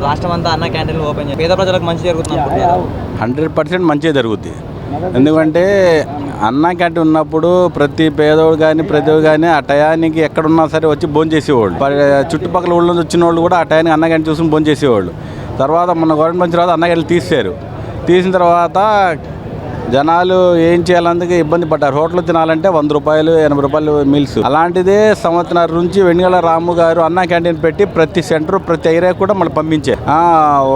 రాష్ట్రం అంతా అన్న క్యాంటీన్లు ఓపెన్ చేసి పేద ప్రజలకు మంచి జరుగుతుంది 100% మంచిగా జరుగుద్ది. ఎందుకంటే అన్న క్యాంటీన్ ఉన్నప్పుడు ప్రతి పేదోడు కానీ ఆ టయానికి ఎక్కడున్నా సరే వచ్చి భోజనం చేసేవాళ్ళు. చుట్టుపక్కల ఊళ్ళో నుంచి వచ్చిన వాళ్ళు కూడా ఆ టయానికి అన్న క్యాంటీన్ చూసుకుని భోజనం చేసేవాళ్ళు. తర్వాత మన గవర్నమెంట్ వచ్చిన తర్వాత అన్న క్యాంటీన్ తీసిన తర్వాత జనాలు ఏం చేయాలందుకు ఇబ్బంది పడ్డారు. హోటల్ తినాలంటే 100 రూపాయలు 80 రూపాయలు మీల్స్. అలాంటిదే సంవత్సరం నుంచి వెంగళ రాము గారు అన్న క్యాంటీన్ పెట్టి ప్రతి సెంటర్ ప్రతి ఏరియా కూడా మళ్ళీ పంపించే.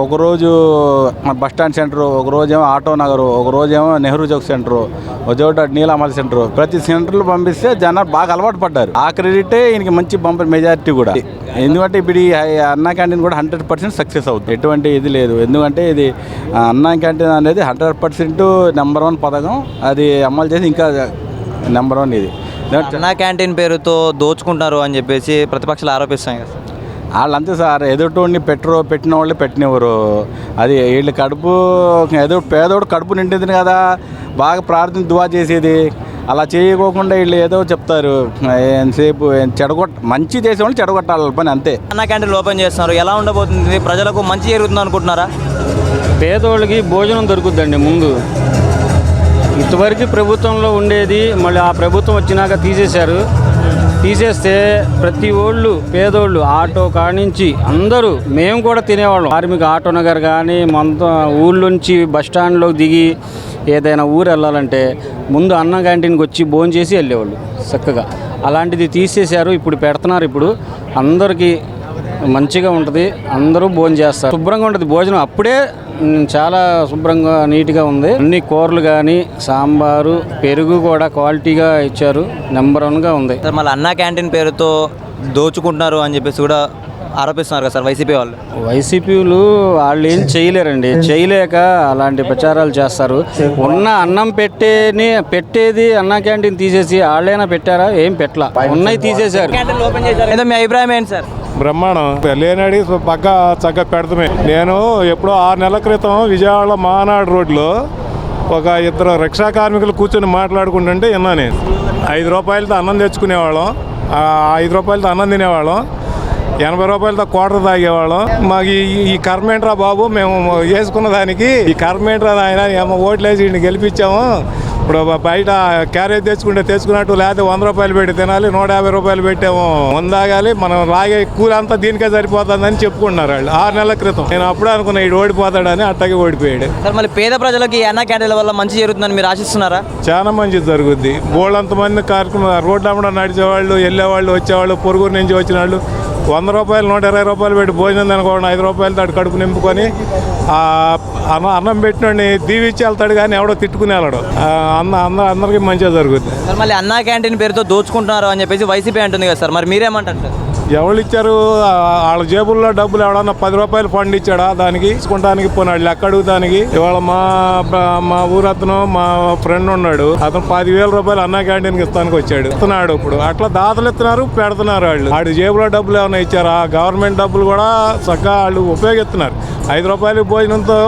ఒకరోజు బస్టాండ్ సెంటరు, ఒకరోజేమో ఆటో నగరు, ఒకరోజేమో నెహ్రూ చౌక్ సెంటరు, ఒకచోట నీలామల సెంటరు, ప్రతి సెంటర్లు పంపిస్తే జనాలు బాగా అలవాటు పడ్డారు. ఆ క్రెడిటే ఈయనకి మంచి బంపర్ మెజారిటీ కూడా. ఎందుకంటే ఇప్పుడు ఈ అన్న క్యాంటీన్ కూడా 100% సక్సెస్ అవుతుంది. ఎటువంటి ఇది లేదు. ఎందుకంటే ఇది అన్న క్యాంటీన్ అనేది 100% నెంబర్ 1 పథకం. అది అమలు చేసి ఇంకా నెంబర్ 1 ఇది. అన్న క్యాంటీన్ పేరుతో దోచుకుంటారు అని చెప్పేసి ప్రతిపక్షాలు ఆరోపిస్తాయి కదా. వాళ్ళంతే సార్, ఎదుటోడిని పెట్టిన వాళ్ళు పెట్టినవారు. అది వీళ్ళు కడుపు పేదోడు కడుపు నిండింది కదా, బాగా ప్రార్థన దువా చేసేది. అలా చేయకోకుండా వీళ్ళు ఏదో చెప్తారు. ఎంతసేపు మంచి చేసేవాళ్ళు చెడగొట్టాలి పని, అంతే. అన్న క్యాంటీన్లు ఓపెన్ చేస్తున్నారు, ఎలా ఉండబోతుంది? ప్రజలకు మంచి జరుగుతుంది అనుకుంటున్నారా? పేదోళ్ళకి భోజనం దొరుకుద్దండి. ముందు ఇంతవరకు ప్రభుత్వంలో ఉండేది, మళ్ళీ ఆ ప్రభుత్వం వచ్చినాక తీసేస్తే ప్రతి ఓళ్ళు పేదోళ్ళు ఆటో కానించి అందరూ మేము కూడా తినేవాళ్ళం. కార్మిక ఆటో నగర్ కానీ మొత్తం ఊళ్ళోంచి బస్టాండ్లో దిగి ఏదైనా ఊరు వెళ్ళాలంటే ముందు అన్న క్యాంటీన్కి వచ్చి భోజనం చేసి వెళ్ళేవాళ్ళు చక్కగా. అలాంటిది తీసేశారు, ఇప్పుడు పెడుతున్నారు. ఇప్పుడు అందరికీ మంచిగా ఉంటుంది, అందరూ భోజనం చేస్తారు, శుభ్రంగా ఉంటుంది భోజనం. అప్పుడే చాలా శుభ్రంగా నీట్గా ఉంది. అన్ని కూరలు కానీ సాంబారు పెరుగు కూడా క్వాలిటీగా ఇచ్చారు, నెంబర్ 1గా ఉంది. మళ్ళీ అన్న క్యాంటీన్ పేరుతో దోచుకుంటున్నారు అని చెప్పేసి కూడా ఆరోపిస్తున్నారు కదా సార్ వైసీపీ వాళ్ళు. వైసీపీలు వాళ్ళు ఏం చేయలేరండి, చేయలేక అలాంటి ప్రచారాలు చేస్తారు. ఉన్న అన్నం పెట్టేది అన్న క్యాంటీన్ తీసేసి వాళ్ళైనా పెట్టారా? ఏం పెట్టలా, ఉన్నాయి తీసేశారు. క్యాంటీన్లు ఓపెన్ చేశారు, మీ అభిప్రాయం ఏంటి సార్? బ్రహ్మాండం. లేనాడి పక్కా చక్కగా పెడతామే. నేను ఎప్పుడో 6 నెలల క్రితం విజయవాడ మహానాడు రోడ్లో ఒక 2 రిక్షా కార్మికులు కూర్చొని మాట్లాడుకుంటుంటే విన్నా నేను. 5 రూపాయలతో అన్నం తెచ్చుకునేవాళ్ళం, 5 రూపాయలతో అన్నం తినేవాళ్ళం, 80 రూపాయలతో క్వార్టర్ తాగేవాళ్ళం. మాకు ఈ కర్మేంట్రా బాబు, మేము వేసుకున్న దానికి ఈ కర్మేంట్రా ఆయన ఏమో ఓట్లేసి గెలిపించాము. ఇప్పుడు బయట క్యారేజ్ తెచ్చుకున్నట్టు, లేకపోతే 100 రూపాయలు పెట్టి తినాలి, 150 రూపాయలు పెట్టాము ముందాగాలి, మనం లాగే కూలి అంతా దీనికే సరిపోతుందని చెప్పుకుంటున్నారు వాళ్ళు. 6 నెలల క్రితం నేను అప్పుడే అనుకున్నా ఈడు ఓడిపోతాడని, అట్టగే ఓడిపోయాడు. సార్ మళ్ళీ పేద ప్రజలకి అన్న క్యాంటీన్ల వల్ల మంచి జరుగుతుందని మీరు ఆశిస్తున్నారా? చాలా మంచిది జరుగుద్ది. బోళ్ళంతమంది కార్యక్రమం రోడ్డు అమ్మడం నడిచేవాళ్ళు, వెళ్ళేవాళ్ళు, వచ్చేవాళ్ళు, పొరుగురు నుంచి వచ్చిన వాళ్ళు 100 రూపాయలు 120 రూపాయలు పెట్టి భోజనం తినకూడదు, 5 రూపాయలతో అటు కడుపు నింపుకొని అన్నం పెట్టినోడిని దీవిచ్చి వెళ్తాడు కానీ ఎవడో తిట్టుకుని వెళ్ళాడు. అందరికీ మంచిగా జరుగుతుంది. సార్ మళ్ళీ అన్న క్యాంటీన్ పేరుతో దోచుకుంటున్నారు అని చెప్పేసి వైసీపీ అంటుంది కదా సార్, మరి మీరేమంటారు సార్? ఎవరు ఇచ్చారు? వాళ్ళ జేబుల్లో డబ్బులు ఎవడన్నా 10 రూపాయలు ఫండ్ ఇచ్చాడా దానికి తీసుకుంటానికి? పోనాడు లెక్క అడుగుతానికి. ఇవాళ మా ఊరతను మా ఫ్రెండ్ ఉన్నాడు, అతను 10,000 రూపాయలు అన్న క్యాంటీన్కి ఇస్తానికి వచ్చాడు, ఇస్తున్నాడు. ఇప్పుడు అట్లా దాతలు ఇస్తున్నారు, పెడుతున్నారు. వాడి జేబులో డబ్బులు ఏమైనా ఇచ్చారా? గవర్నమెంట్ డబ్బులు కూడా చక్కగా వాళ్ళు ఉపయోగిస్తున్నారు. 5 రూపాయలు భోజనంతో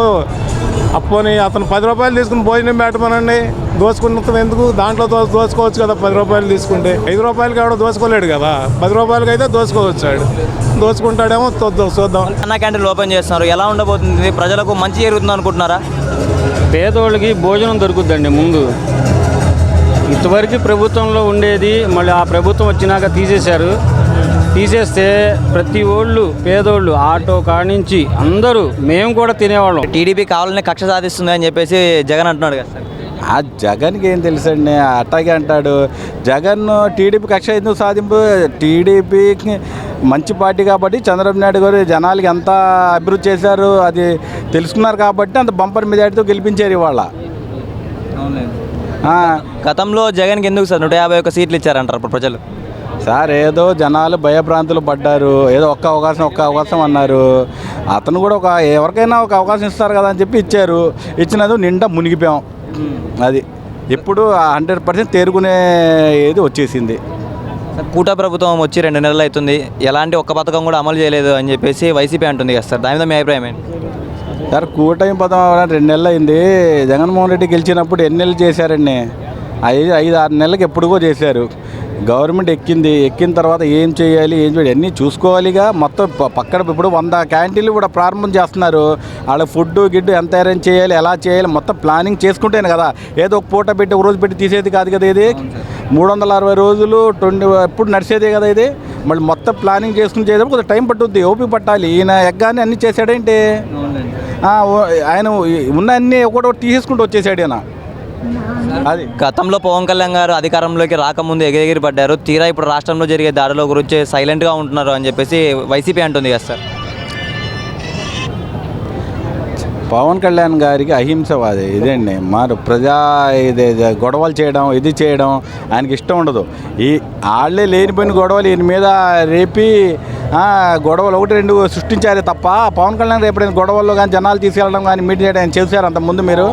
అప్పుని అతను 10 రూపాయలు తీసుకుని భోజనం పెట్టమనండి, దోచుకున్నంత ఎందుకు? దాంట్లో దోచుకోవచ్చు కదా. 10 రూపాయలు తీసుకుంటే 5 రూపాయలకి ఎవడో దోచుకోలేడు కదా, 10 రూపాయలకి అయితే దోచుకోవచ్చాడు. దోచుకుంటాడేమో చూద్దాం. అన్న క్యాంటీన్లు ఓపెన్ చేస్తున్నారు, ఎలా ఉండబోతుంది? ప్రజలకు మంచి జరుగుతుంది అనుకుంటున్నారా? పేదోళ్ళకి భోజనం దొరుకుద్దండి. ముందు ఇంతవరకు ప్రభుత్వంలో ఉండేది, మళ్ళీ ఆ ప్రభుత్వం వచ్చినాక తీసేస్తే ప్రతి ఓళ్ళు పేదోళ్ళు ఆటో కానించి అందరూ మేము కూడా తినేవాళ్ళం. టీడీపీ కావాలనే కక్ష సాధిస్తుంది అని చెప్పేసి జగన్ అంటున్నాడు కదా సార్. ఆ జగన్కి ఏం తెలుసండి, అట్టాగే అంటాడు. జగన్ టీడీపీ కక్ష ఎందుకు సాధింపు? టీడీపీకి మంచి పార్టీ కాబట్టి చంద్రబాబు నాయుడు గారు జనాలకి ఎంత అభివృద్ధి చేశారు అది తెలుసుకున్నారు కాబట్టి అంత బంపర్ మెజారిటీతో గెలిపించారు ఇవాళ. గతంలో జగన్కి ఎందుకు సార్ 151 సీట్లు ఇచ్చారంటారు ఇప్పుడు ప్రజలు? సార్ ఏదో జనాలు భయభ్రాంతులు పడ్డారు, ఏదో ఒక్క అవకాశం అన్నారు. అతను కూడా ఎవరికైనా ఒక అవకాశం ఇస్తారు కదా అని చెప్పి ఇచ్చారు. ఇచ్చినది నిండా మునిగిపోయాం. అది ఇప్పుడు 100% తేరుకునే ఏది వచ్చేసింది. కూట ప్రభుత్వం వచ్చి 2 నెలలు అవుతుంది, ఎలాంటి ఒక్క పథకం కూడా అమలు చేయలేదు అని చెప్పేసి వైసీపీ అంటుంది కదా సార్, దాని మీద మీ అభిప్రాయం ఏంటి? సార్ కూటమి పథకం 2 నెలలు అయింది. జగన్మోహన్ రెడ్డి గెలిచినప్పుడు ఎన్ని నెలలు చేశారండి? 5-6 నెలలకు ఎప్పుడుగో చేశారు. గవర్నమెంట్ ఎక్కిన తర్వాత ఏం చేయాలి ఏం చేయాలి అన్నీ చూసుకోవాలిగా. మొత్తం పక్కన ఇప్పుడు 100 క్యాంటీన్లు కూడా ప్రారంభం చేస్తున్నారు. వాళ్ళ ఫుడ్ గిడ్డు ఎంత అరేంజ్ చేయాలి, ఎలా చేయాలి మొత్తం ప్లానింగ్ చేసుకుంటేనే కదా. ఏదో ఒక పూట పెట్టి ఒక రోజు పెట్టి తీసేది కాదు కదా. ఇది 360 రోజులు ఎప్పుడు నడిచేదే కదా ఇది. మళ్ళీ మొత్తం ప్లానింగ్ చేసుకుని చేసేప్పుడు కొంచెం టైం పట్టుద్ది, ఓపిక పట్టాలి. ఈయన ఎగ్గానే అన్నీ చేశాడేంటి, ఆయన ఉన్న అన్నీ ఒకటి తీసేసుకుంటూ వచ్చేసాడు ఈయన. అది గతంలో పవన్ కళ్యాణ్ గారు అధికారంలోకి రాకముందు ఎగిరెగిరి పడ్డారు. తీరా ఇప్పుడు రాష్ట్రంలో జరిగే దాడుల గురించి సైలెంట్గా ఉంటున్నారు అని చెప్పేసి వైసీపీ అంటుంది కదా సార్. పవన్ కళ్యాణ్ గారికి అహింసవాది ఇదండి. మరి ఇది గొడవలు చేయడం ఇది చేయడం ఆయనకి ఇష్టం ఉండదు. వాళ్ళే లేనిపోయిన గొడవలు ఈయన మీద రేపి గొడవలు 1-2 సృష్టించారే తప్ప పవన్ కళ్యాణ్ రేపడైన గొడవల్లో కానీ జనాలు తీసుకెళ్ళడం కానీ మీటింగ్ చేయడం చేశారు. అంతకుముందు మీరు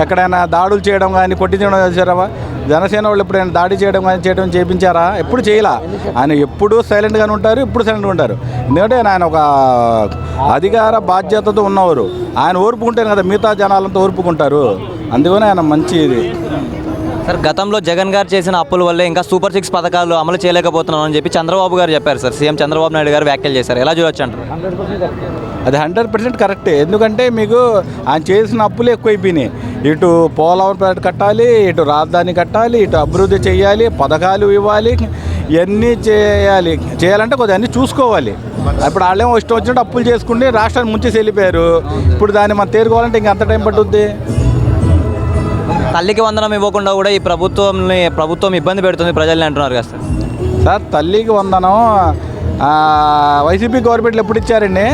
ఎక్కడైనా దాడులు చేయడం కానీ కొట్టించడం చేశారా? జనసేన వాళ్ళు ఎప్పుడైనా దాడి చేయడం కానీ చేయించారా? ఎప్పుడు చేయలా. ఆయన ఎప్పుడు సైలెంట్గానే ఉంటారు, ఇప్పుడు సైలెంట్గా ఉంటారు. ఎందుకంటే ఆయన ఒక అధికార బాధ్యతతో ఉన్నవారు. ఆయన ఓర్పుకుంటేనే కదా మిగతా జనాలంతా ఓర్పుకుంటారు. అందుకని ఆయన మంచి ఇది. సార్ గతంలో జగన్ గారు చేసిన అప్పుల వల్లే ఇంకా సూపర్ 6 పథకాలు అమలు చేయలేకపోతున్నాం అని చెప్పి చంద్రబాబు గారు చెప్పారు సార్. సీఎం చంద్రబాబు నాయుడు గారు వ్యాఖ్యలు చేశారు. ఎలా చూడొచ్చు అంటారు? అది 100% కరెక్టే. ఎందుకంటే మీకు ఆయన చేసిన అప్పులు ఎక్కువైపోయినాయి. ఇటు పోలవరం ప్రాజెక్టు కట్టాలి, ఇటు రాజధాని కట్టాలి, ఇటు అభివృద్ధి చేయాలి, పథకాలు ఇవ్వాలి, ఇవన్నీ చేయాలంటే కొద్దిగా అన్నీ చూసుకోవాలి. ఇప్పుడు వాళ్ళేమో ఇష్టం వచ్చినట్టు అప్పులు చేసుకుంటే రాష్ట్రాన్ని ముంచేసి వెళ్ళిపోయారు. ఇప్పుడు దాన్ని మనం తేరుకోవాలంటే ఇంకెంత టైం పట్టుద్ది? తల్లికి వందనం ఇవ్వకుండా కూడా ఈ ప్రభుత్వం ఇబ్బంది పెడుతుంది ప్రజల్ని అంటున్నారు కదా సార్. సార్ తల్లికి వందనం వైసీపీ గవర్నమెంట్లు ఎప్పుడు ఇచ్చారండి?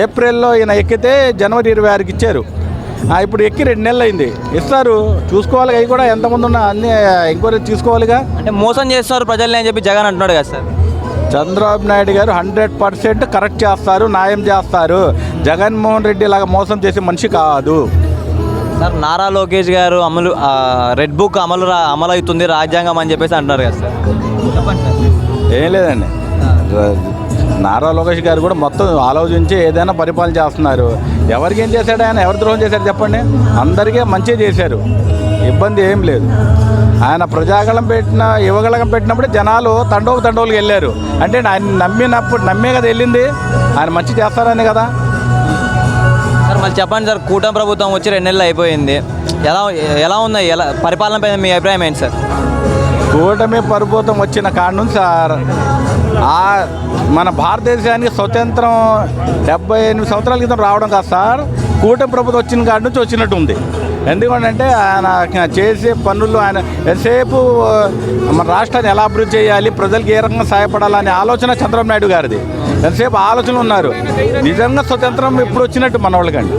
ఏప్రిల్లో ఈయన ఎక్కితే జనవరి 26కి ఇచ్చారు. ఇప్పుడు ఎక్కి 2 నెలలు అయింది. ఇస్తారు, చూసుకోవాలి. అవి కూడా ఎంతమంది ఉన్నా అన్నీ ఎంక్వైరీ తీసుకోవాలిగా. అంటే మోసం చేస్తున్నారు ప్రజల్ని అని చెప్పి జగన్ అంటున్నాడు కదా సార్. చంద్రబాబు నాయుడు గారు 100% కరెక్ట్ చేస్తారు, న్యాయం చేస్తారు. జగన్మోహన్ రెడ్డి లాగా మోసం చేసే మనిషి కాదు సార్. నారా లోకేష్ గారు రెడ్ బుక్ అమలు అవుతుంది రాజ్యాంగం అని చెప్పేసి అంటున్నారు కదా సార్. చెప్పండి సార్. ఏం లేదండి, నారా లోకేష్ గారు కూడా మొత్తం ఆలోచించి ఏదైనా పరిపాలన చేస్తున్నారు. ఎవరికి ఏం చేశాడు ఆయన? ఎవరు ద్రోహం చేశాడు చెప్పండి? అందరికీ మంచిగా చేశారు, ఇబ్బంది ఏం లేదు. ఆయన యువగళం పెట్టినప్పుడే జనాలు తండోలకు వెళ్ళారు. అంటే ఆయన నమ్మే కదా వెళ్ళింది. ఆయన మంచి చేస్తారని కదా. సార్ మళ్ళీ చెప్పండి సార్, కూటమి ప్రభుత్వం వచ్చి 2 నెలలు అయిపోయింది. ఎలా ఉంది పరిపాలన పైన మీ అభిప్రాయం ఏంటి సార్? కూటమి ప్రభుత్వం వచ్చిన కాడ నుంచి సార్ మన భారతదేశానికి స్వతంత్రం 78 సంవత్సరాల క్రితం రావడం కాదు సార్. కూటమి ప్రభుత్వం వచ్చిన కాడ నుంచి వచ్చినట్టు ఉంది. ఎందుకంటే ఆయన చేసే పనులు, ఆయన ఎంతసేపు మన రాష్ట్రాన్ని ఎలా అభివృద్ధి చేయాలి, ప్రజలకు ఏ రకంగా సహాయపడాలనే ఆలోచన చంద్రబాబు నాయుడు గారిది. ఎంతసేపు ఆలోచనలు ఉన్నారు. నిజంగా స్వతంత్రం ఇప్పుడు వచ్చినట్టు మన వాళ్ళకండి.